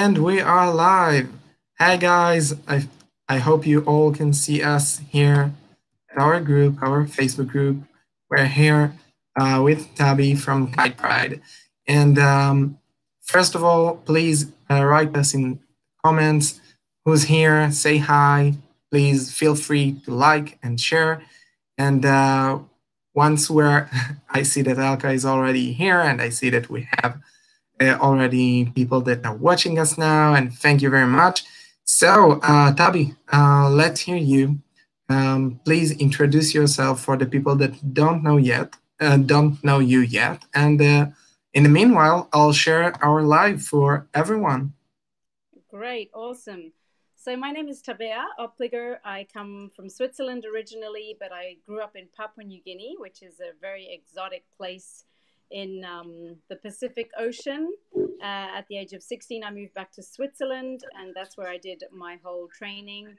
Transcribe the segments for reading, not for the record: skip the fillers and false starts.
And we are live. Hi guys, I hope you all can see us here at our group, our Facebook group. We're here with Tabby from Kite Pride. And first of all, please write us in comments who's here, say hi. Please feel free to like and share. And once we're, I see that Alka is already here, and I see that we have already people that are watching us now, and thank you very much. So, Tabi, let's hear you. Please introduce yourself for the people that don't know you yet, and in the meanwhile, I'll share our live for everyone. Great, awesome. So my name is Tabea Opliger. I come from Switzerland originally, but I grew up in Papua New Guinea, which is a very exotic place in the Pacific Ocean. At the age of 16, I moved back to Switzerland, and that's where I did my whole training.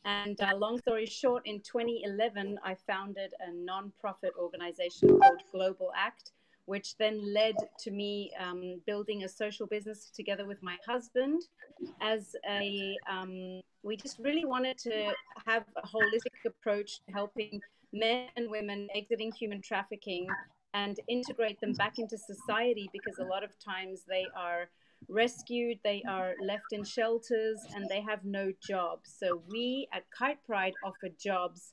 And long story short, in 2011, I founded a non-profit organization called Global Act, which then led to me building a social business together with my husband. We just really wanted to have a holistic approach to helping men and women exiting human trafficking and integrate them back into society, because a lot of times they are rescued, they are left in shelters, and they have no jobs. So we at Kite Pride offer jobs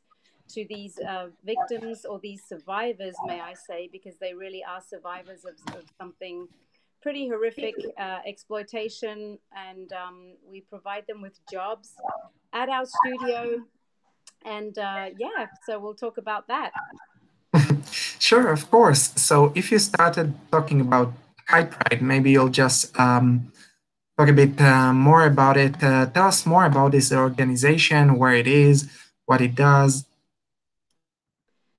to these victims, or these survivors, may I say, because they really are survivors of something pretty horrific, exploitation, and we provide them with jobs at our studio. And yeah, so we'll talk about that. Sure, of course. So if you started talking about Kite Pride, maybe you'll just talk a bit more about it. Tell us more about this organization, where it is, what it does.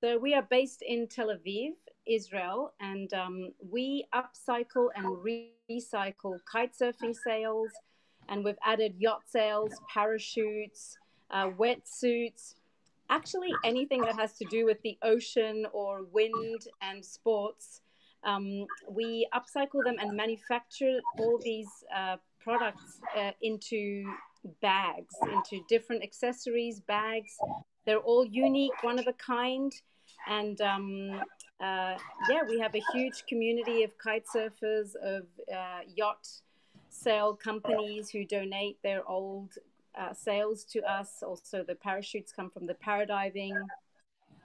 So we are based in Tel Aviv, Israel, and we upcycle and recycle kite surfing sails, and we've added yacht sails, parachutes, wetsuits, actually anything that has to do with the ocean or wind and sports. We upcycle them and manufacture all these products into bags, into different accessories, bags. They're all unique, one of a kind. And yeah, we have a huge community of kite surfers, of yacht sail companies who donate their old sails to us. Also, the parachutes come from the paradiving.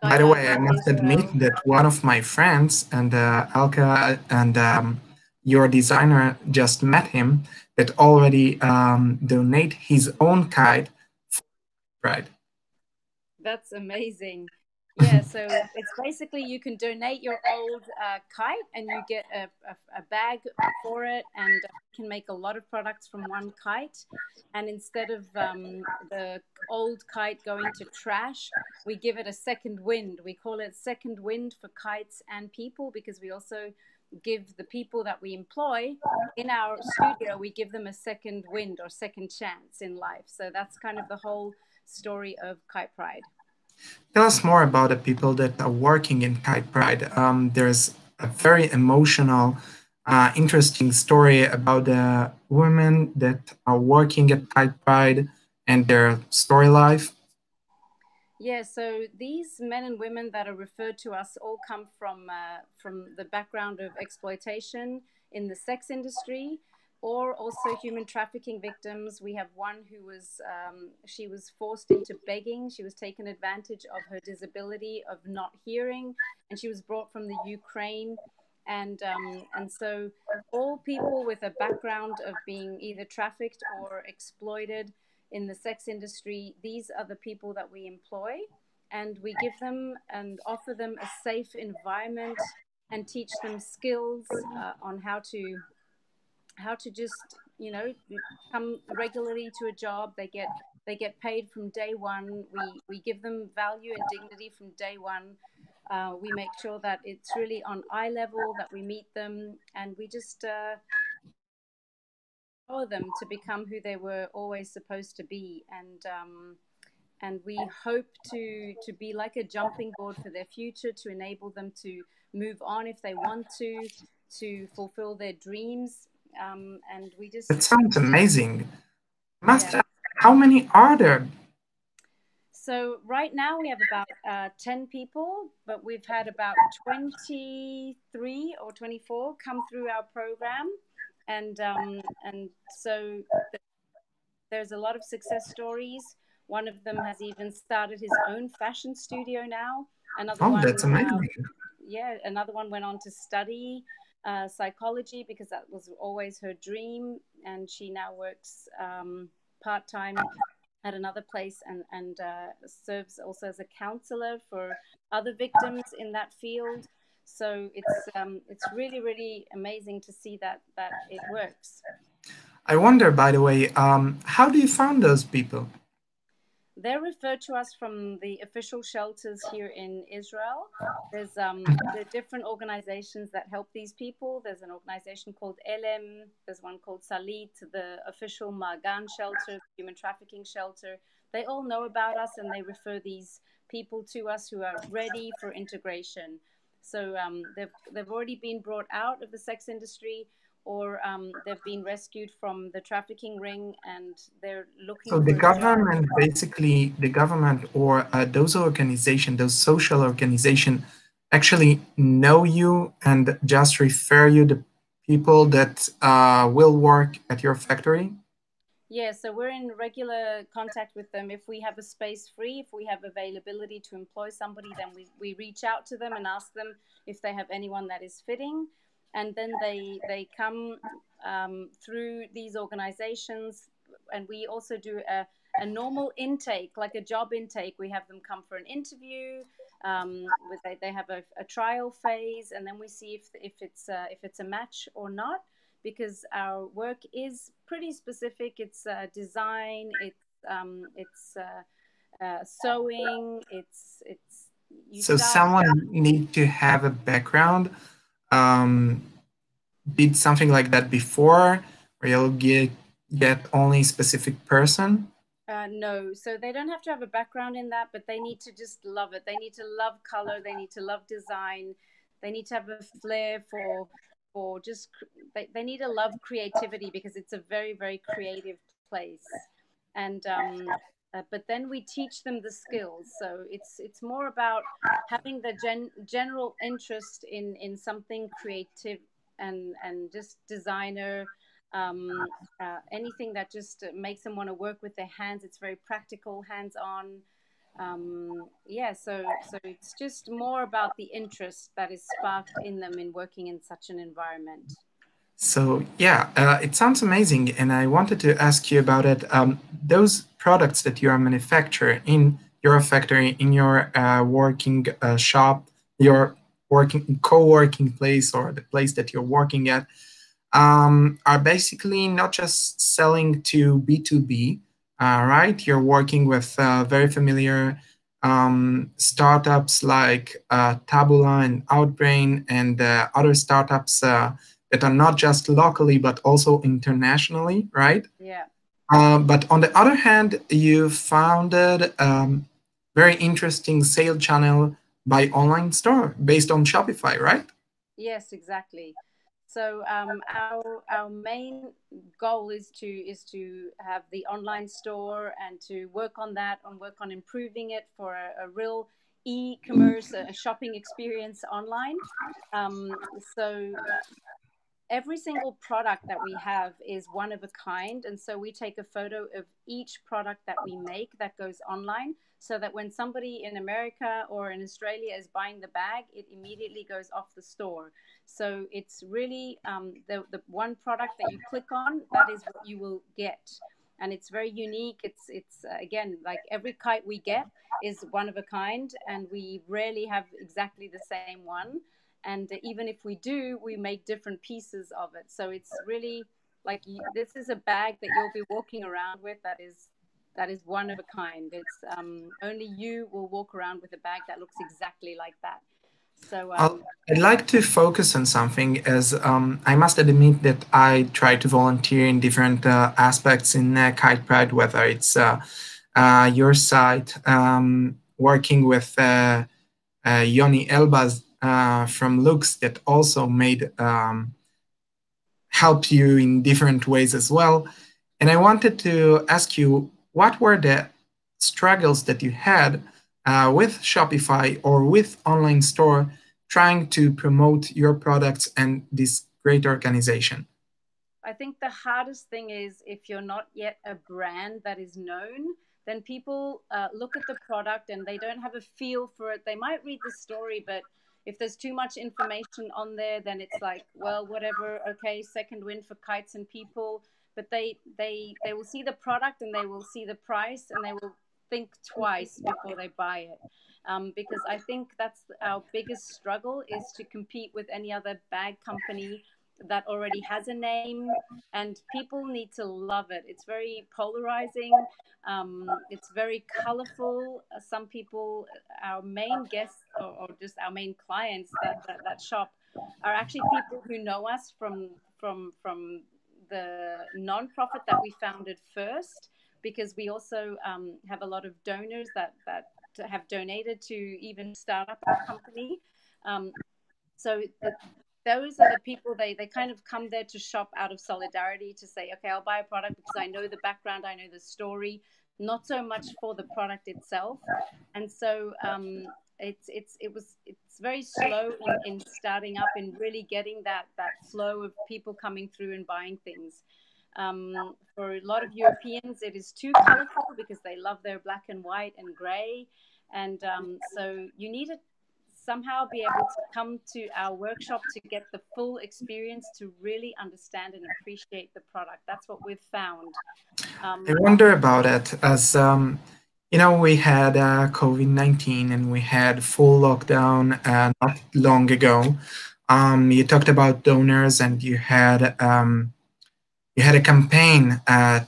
By the way, I must admit that one of my friends, and Alka and your designer just met him, that already donate his own kite for Pride. That's amazing. Yeah, so it's basically you can donate your old kite and you get a bag for it, and you can make a lot of products from one kite. And instead of the old kite going to trash, we give it a second wind. We call it second wind for kites and people, because we also give the people that we employ in our studio, we give them a second wind or second chance in life. So that's kind of the whole story of Kite Pride. Tell us more about the people that are working in Kite Pride. There's a very emotional, interesting story about the women that are working at Kite Pride and their story life. Yeah, so these men and women that are referred to us all come from the background of exploitation in the sex industry, or also human trafficking victims. We have one who was she was forced into begging. She was taken advantage of her disability of not hearing, and she was brought from the Ukraine. And so all people with a background of being either trafficked or exploited in the sex industry, these are the people that we employ, and we give them and offer them a safe environment and teach them skills on how to just, you know, come regularly to a job. They get paid from day one. We give them value and dignity from day one. We make sure that it's really on eye level, that we meet them, and we just empower them to become who they were always supposed to be. And we hope to be like a jumping board for their future, to enable them to move on if they want to fulfill their dreams. And we just... That sounds amazing. Must ask, how many are there? So right now we have about 10 people, but we've had about 23 or 24 come through our program. And so there's a lot of success stories. One of them has even started his own fashion studio now. That's amazing. Another one went on to study psychology because that was always her dream. And she now works part-time at another place and serves also as a counselor for other victims in that field. So it's really, really amazing to see that it works. I wonder, by the way, how do you find those people? They're referred to us from the official shelters here in Israel. There are different organizations that help these people. There's an organization called Elem. There's one called Salit, the official Magan shelter, human trafficking shelter. They all know about us and they refer these people to us who are ready for integration. So they've already been brought out of the sex industry, or they've been rescued from the trafficking ring and they're looking for the government, basically the government or those organizations, those social organizations actually know you and just refer you the people that will work at your factory? Yeah, so we're in regular contact with them. If we have a space free, if we have availability to employ somebody, then we reach out to them and ask them if they have anyone that is fitting. And then they come through these organizations, and we also do a normal intake, like a job intake. We have them come for an interview. They have a trial phase, and then we see if it's a match or not, because our work is pretty specific. It's design, it's sewing, so someone need to have a background, did something like that before, or you'll get only a specific person? No, so they don't have to have a background in that, but they need to just love it. They need to love color. They need to love design. They need to have a flair for just, they need to love creativity, because it's a very, very creative place. And but then we teach them the skills. So it's more about having the general interest in something creative and just designer, anything that just makes them want to work with their hands. It's very practical, hands-on. So it's just more about the interest that is sparked in them in working in such an environment. So it sounds amazing, and I wanted to ask you about it. Those products that you are manufacturing in your factory, in your working shop, your co-working place, or the place that you're working at, are basically not just selling to B2B, right? You're working with very familiar startups like Tabula and Outbrain and other startups that are not just locally, but also internationally, right? Yeah. But on the other hand, you founded very interesting sale channel by online store based on Shopify, right? Yes, exactly. So our main goal is to have the online store and to work on that and work on improving it for a real e-commerce, a shopping experience online. So every single product that we have is one of a kind. And so we take a photo of each product that we make that goes online, so that when somebody in America or in Australia is buying the bag, it immediately goes off the store. So it's really the one product that you click on, that is what you will get. And it's very unique. It's again, like every kite we get is one of a kind, and we rarely have exactly the same one. And even if we do, we make different pieces of it. So it's really like, this is a bag that you'll be walking around with that is one of a kind. It's only you will walk around with a bag that looks exactly like that. So I'd like to focus on something, as I must admit that I try to volunteer in different aspects in Kite Pride, whether it's your site, working with Yoni Elbaz from Lux, that also help you in different ways as well. And I wanted to ask you, what were the struggles that you had with Shopify or with online store trying to promote your products and this great organization? I think the hardest thing is if you're not yet a brand that is known, then people look at the product and they don't have a feel for it. They might read the story, but if there's too much information on there, then it's like, well, whatever, okay, second win for kites and people. But they will see the product and they will see the price and they will think twice before they buy it. Because I think that's our biggest struggle, is to compete with any other bag company that already has a name, and people need to love it. It's very polarizing. It's very colorful. Some people, our main guests or just our main clients that shop, are actually people who know us from the non-profit that we founded first, because we also have a lot of donors that have donated to even start up our company. So those are the people, they kind of come there to shop out of solidarity, to say, okay, I'll buy a product because I know the background, I know the story, not so much for the product itself. And so it's very slow in starting up and really getting that flow of people coming through and buying things. For a lot of Europeans, it is too colorful because they love their black and white and gray. And so you need to somehow be able to come to our workshop to get the full experience, to really understand and appreciate the product. That's what we've found. I wonder about it, as we had COVID-19 and we had full lockdown not long ago. You talked about donors, and you had a campaign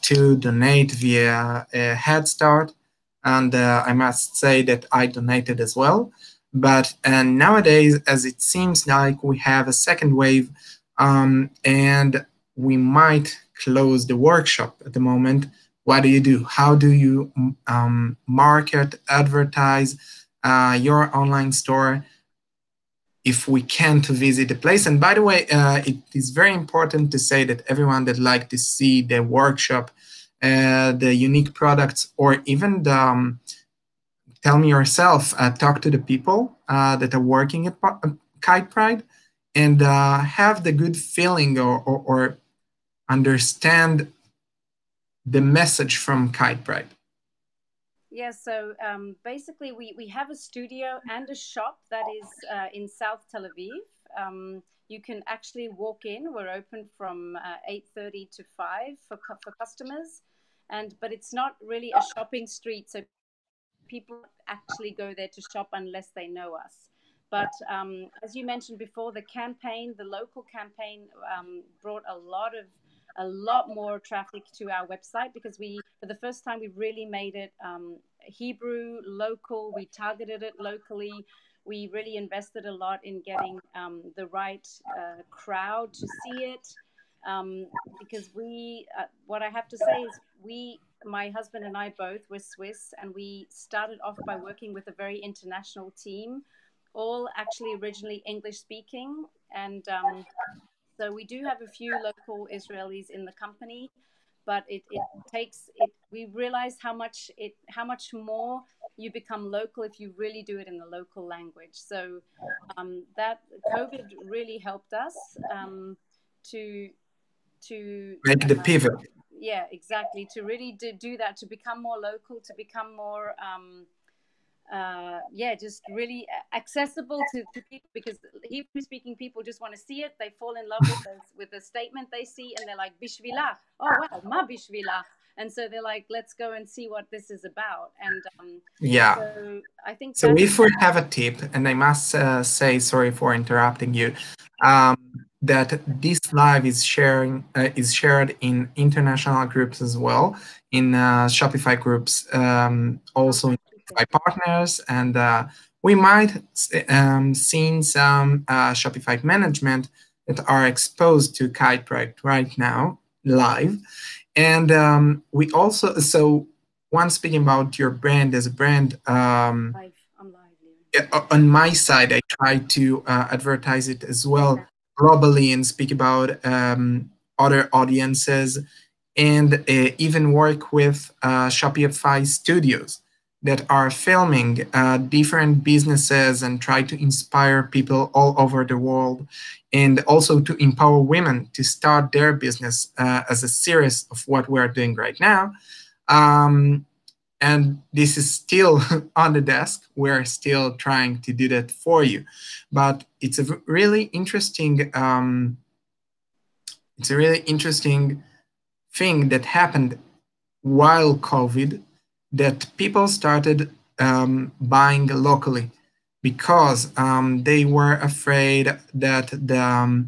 to donate via Head Start, and I must say that I donated as well. But nowadays, as it seems like we have a second wave, and we might close the workshop at the moment, what do? How do you market, advertise your online store if we can't visit the place? And by the way, it is very important to say that everyone that like to see the workshop, the unique products, or even the tell me yourself, talk to the people that are working at Kite Pride, and have the good feeling or understand the message from Kite Pride. Yeah, so basically we have a studio and a shop that is in South Tel Aviv. You can actually walk in. We're open from 8:30 to 5 for customers, but it's not really a shopping street, so people actually go there to shop unless they know us. But as you mentioned before, the local campaign brought a lot more traffic to our website, because for the first time, we really made it Hebrew, local. We targeted it locally. We really invested a lot in getting the right crowd to see it, because what I have to say is my husband and I both were Swiss, and we started off by working with a very international team, all actually originally English speaking. And so we do have a few local Israelis in the company, but we realized how much more you become local if you really do it in the local language. So that COVID really helped us to make the pivot. Yeah, exactly. To really do that, to become more local, to become more, just really accessible to people, because Hebrew-speaking people just want to see it. They fall in love with the statement they see, and they're like, Bishvila. Oh, wow, ma Bishvila. And so they're like, let's go and see what this is about. And so I think so. If we have a tip, and I must say, sorry for interrupting you, that this live is shared in international groups as well, in Shopify groups, also in Shopify partners, and we might see some Shopify management that are exposed to Kite Pride right now live. And we also, so once speaking about your brand as a brand, I'm live. On my side, I try to advertise it as well globally, and speak about other audiences, and even work with Shopify studios that are filming different businesses and try to inspire people all over the world, and also to empower women to start their business as a series of what we're doing right now. And this is still on the desk. We're still trying to do that for you, but it's a really interesting thing that happened while COVID, that people started buying locally because they were afraid that the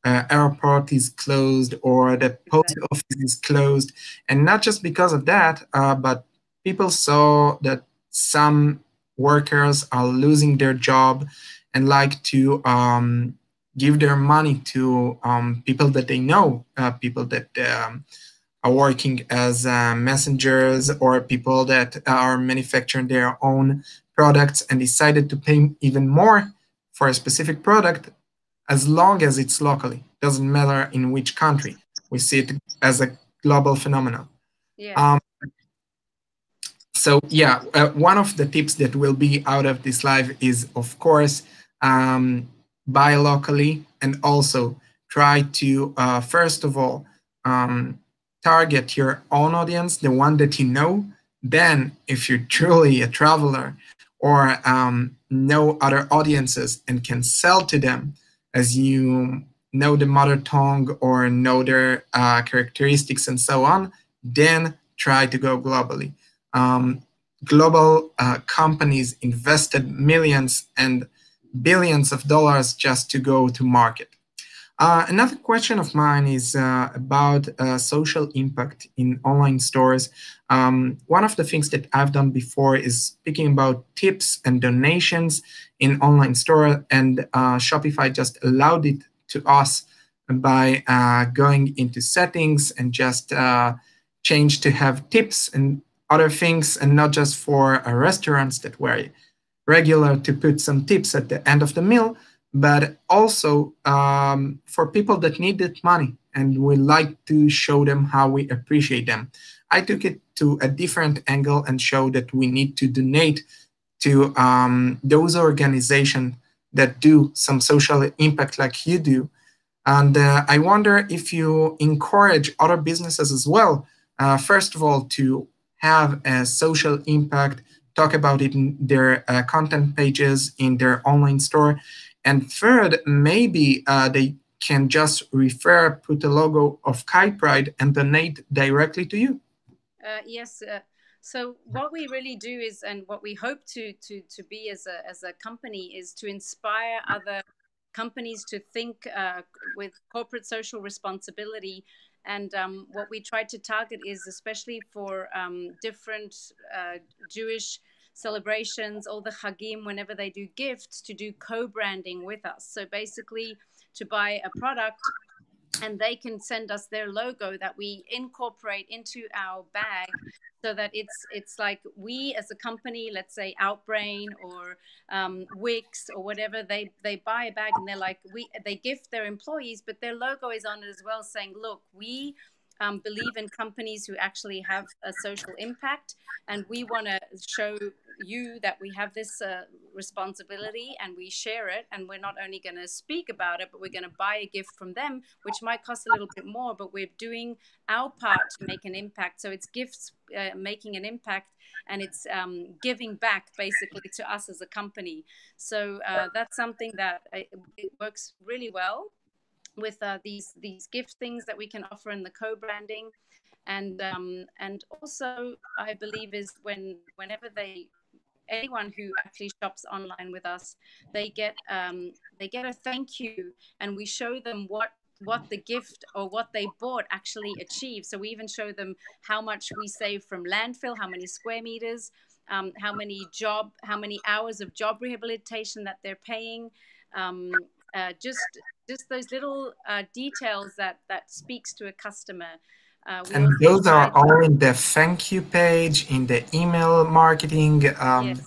airport is closed or the post office is closed. And not just because of that, but people saw that some workers are losing their job and like to give their money to people that they know, people that are working as messengers, or people that are manufacturing their own products and decided to pay even more for a specific product as long as it's locally. Doesn't matter in which country. We see it as a global phenomenon. Yeah. So yeah, one of the tips that will be out of this live is, of course, buy locally, and also try to, first of all, target your own audience, the one that you know. Then, if you're truly a traveler or know other audiences and can sell to them, as you know the mother tongue or know their characteristics and so on, then try to go globally. Global companies invested millions and billions of dollars just to go to market. Another question of mine is about social impact in online stores. One of the things that I've done before is speaking about tips and donations in online store, and Shopify just allowed it to us by going into settings and just change to have tips and other things, and not just for restaurants that were regular to put some tips at the end of the meal, but also for people that needed money and we like to show them how we appreciate them. I took it to a different angle and showed that we need to donate to those organizations that do some social impact like you do. And I wonder if you encourage other businesses as well, first of all, to have a social impact, talk about it in their content pages, in their online store. And third, maybe they can just refer, put a logo of Kite Pride and donate directly to you. Yes. So what we really do is, and what we hope to be as a company, is to inspire other companies to think with corporate social responsibility. And what we try to target is, especially for different Jewish celebrations, all the Chagim, whenever they do gifts, to do co-branding with us. So basically to buy a product and they can send us their logo that we incorporate into our bag, so that it's like we as a company, let's say Outbrain or Wix or whatever, they buy a bag and they're like, they gift their employees, but their logo is on it as well, saying, look, we believe in companies who actually have a social impact, and we want to show you that we have this responsibility and we share it, and we're not only going to speak about it, but we're going to buy a gift from them, which might cost a little bit more, but we're doing our part to make an impact. So it's gifts making an impact, and it's giving back basically to us as a company. So that's something that it works really well with these gift things that we can offer in the co-branding. And also I believe is whenever anyone who actually shops online with us, they get a thank you, and we show them what the gift or what they bought actually achieved. So we even show them how much we save from landfill, how many square meters, how many hours of job rehabilitation that they're paying. Just those little details that speaks to a customer. And those are all in the thank you page, in the email marketing. Yes.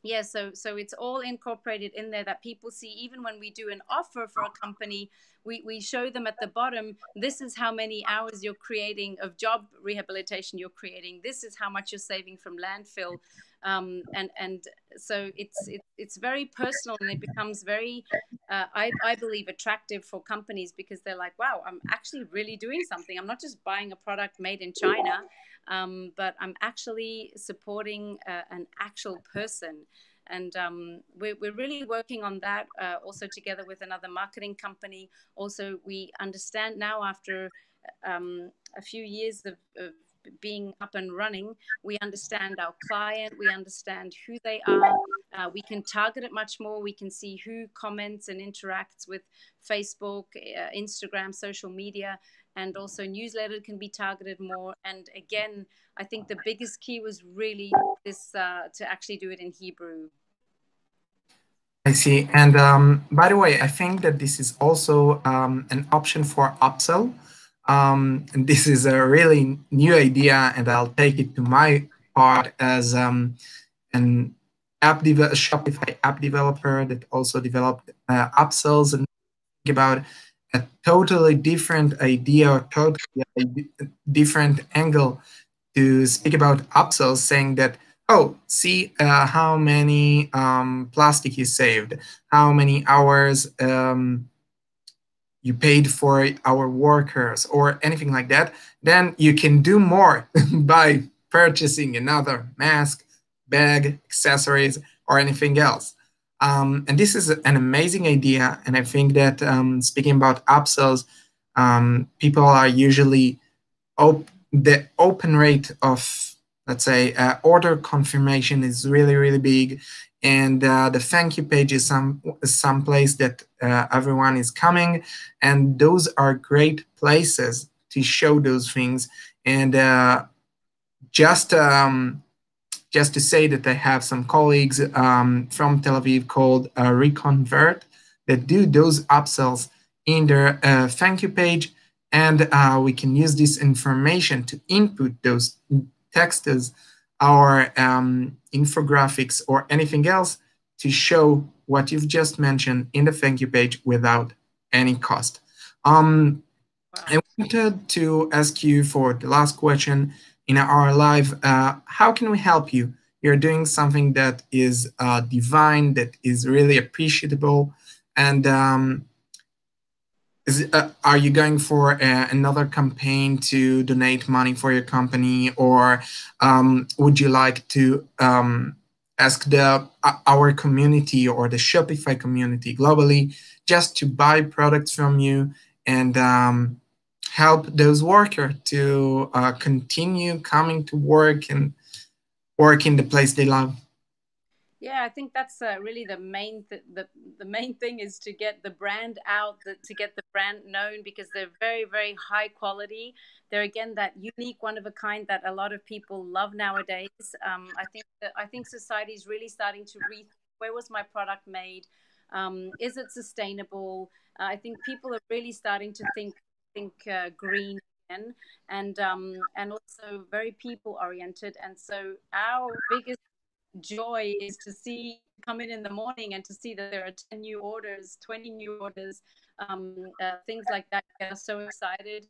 Yeah, so it's all incorporated in there that people see. Even when we do an offer for a company, we show them at the bottom, this is how many hours you're creating of job rehabilitation you're creating. This is how much you're saving from landfill. And so it's very personal, and it becomes very, I believe, attractive for companies, because they're like, wow, I'm actually really doing something. I'm not just buying a product made in China, but I'm actually supporting an actual person. And we're really working on that, also together with another marketing company. Also, we understand now, after a few years of being up and running, we understand our client, we understand who they are, we can target it much more, we can see who comments and interacts with Facebook, Instagram, social media, and also newsletter can be targeted more. And again, I think the biggest key was really this, to actually do it in Hebrew. I see. And by the way, I think that this is also an option for upsell. And this is a really new idea, and I'll take it to my part as an Shopify app developer that also developed upsells, and think about a totally different idea or totally different angle to speak about upsells, saying that, oh, see how many plastic you saved, how many hours you paid for our workers, or anything like that. Then you can do more by purchasing another mask, bag, accessories, or anything else. And this is an amazing idea. And I think that speaking about upsells, people are usually the open rate of, let's say, order confirmation is really, really big. And the thank you page is some place that everyone is coming. And those are great places to show those things. And just to say that I have some colleagues from Tel Aviv called Reconvert that do those upsells in their thank you page. And we can use this information to input those texts or infographics or anything else to show what you've just mentioned in the thank you page without any cost. Wow. I wanted to ask you for the last question in our live, how can we help you? You're doing something that is divine, that is really appreciable. And are you going for another campaign to donate money for your company, or would you like to ask our community or the Shopify community globally just to buy products from you and help those workers to continue coming to work and work in the place they love? Yeah, I think that's really the main thing is to get the brand out, to get the brand known, because they're very, very high quality. They're, again, that unique, one of a kind that a lot of people love nowadays. I think society is really starting to rethink, where was my product made? Is it sustainable? I think people are really starting to think green again, and also very people oriented. And so our biggest joy is to see come in the morning and to see that there are 10 new orders, 20 new orders, things like that. Get us so excited.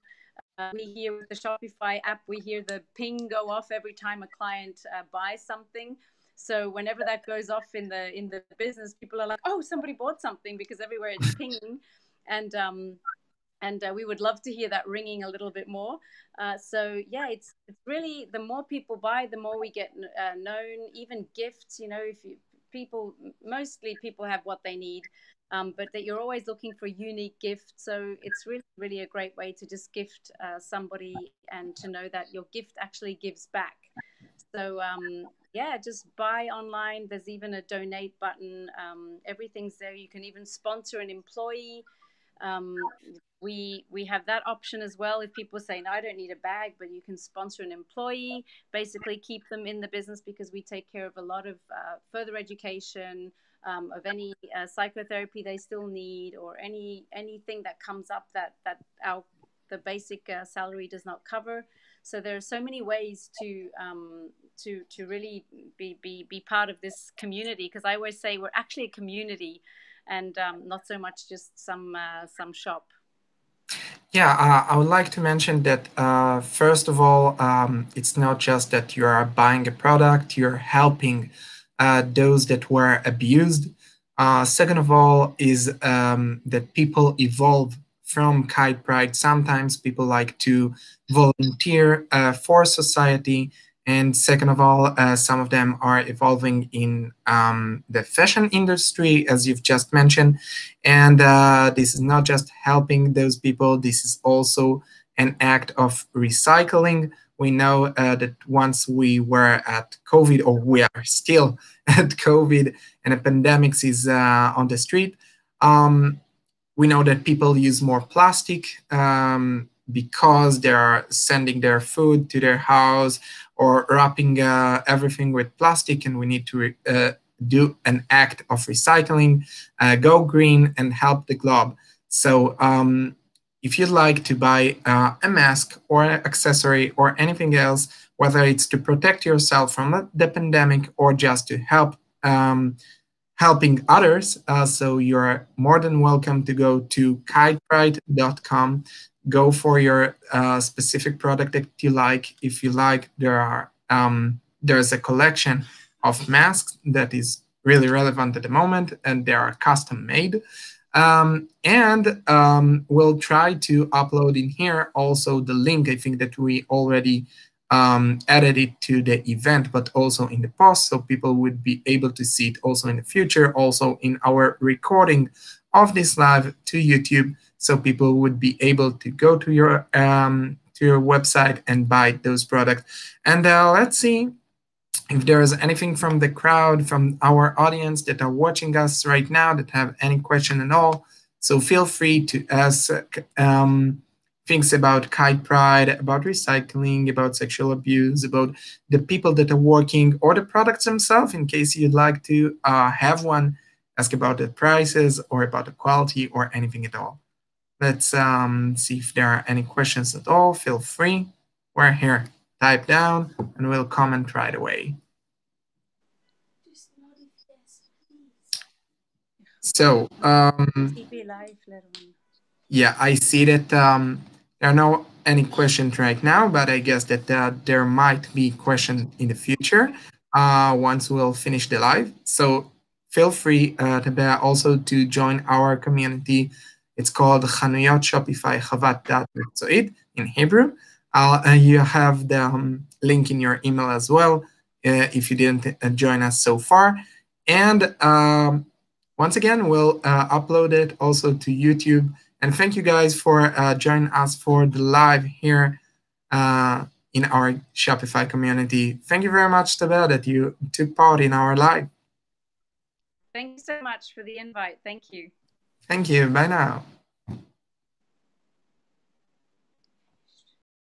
We hear with the Shopify app, we hear the ping go off every time a client buys something. So whenever that goes off in the business, people are like, oh, somebody bought something, because everywhere it's pinging. And we would love to hear that ringing a little bit more. So yeah, it's really, the more people buy, the more we get known. Even gifts, mostly people have what they need, but that you're always looking for unique gifts. So it's really, really a great way to just gift somebody, and to know that your gift actually gives back. So yeah, just buy online. There's even a donate button. Everything's there. You can even sponsor an employee. We have that option as well. If people say, no, I don't need a bag, but you can sponsor an employee, basically keep them in the business, because we take care of a lot of further education, of any psychotherapy they still need, or anything that comes up that the basic salary does not cover. So there are so many ways to really be part of this community, because I always say we're actually a community, and not so much just some shop. Yeah, I would like to mention that first of all, it's not just that you are buying a product, you're helping those that were abused. Second of all, is that people evolve from Kite Pride. Sometimes people like to volunteer for society. And second of all, some of them are evolving in the fashion industry, as you've just mentioned. And this is not just helping those people, this is also an act of recycling. We know that once we were at COVID, or we are still at COVID, and a pandemic is on the street, we know that people use more plastic because they are sending their food to their house or wrapping everything with plastic, and we need to do an act of recycling, go green, and help the globe. So if you'd like to buy a mask or an accessory or anything else, whether it's to protect yourself from the pandemic or just to help helping others, so you're more than welcome to go to kitepride.com, go for your specific product that you like. If you like, there's a collection of masks that is really relevant at the moment, and they are custom made. We'll try to upload in here also the link. I think that we already added it to the event, but also in the post, so people would be able to see it also in the future, also in our recording of this live to YouTube, so people would be able to go to your website and buy those products. And let's see if there is anything from the crowd, from our audience that are watching us right now that have any question at all. So feel free to ask things about Kite Pride, about recycling, about sexual abuse, about the people that are working, or the products themselves, in case you'd like to have one. Ask about the prices or about the quality or anything at all. Let's see if there are any questions at all. Feel free. We're here. Type down and we'll comment right away. So, yeah, I see that there are no any questions right now, but I guess that there might be questions in the future once we'll finish the live. So feel free also to join our community. It's called חנויות שופיפיי חוות דעת מקצועית in Hebrew. You have the link in your email as well if you didn't join us so far. And once again, we'll upload it also to YouTube. And thank you guys for joining us for the live here in our Shopify community. Thank you very much, Tabea, that you took part in our live. Thank you so much for the invite. Thank you. Thank you. Bye now.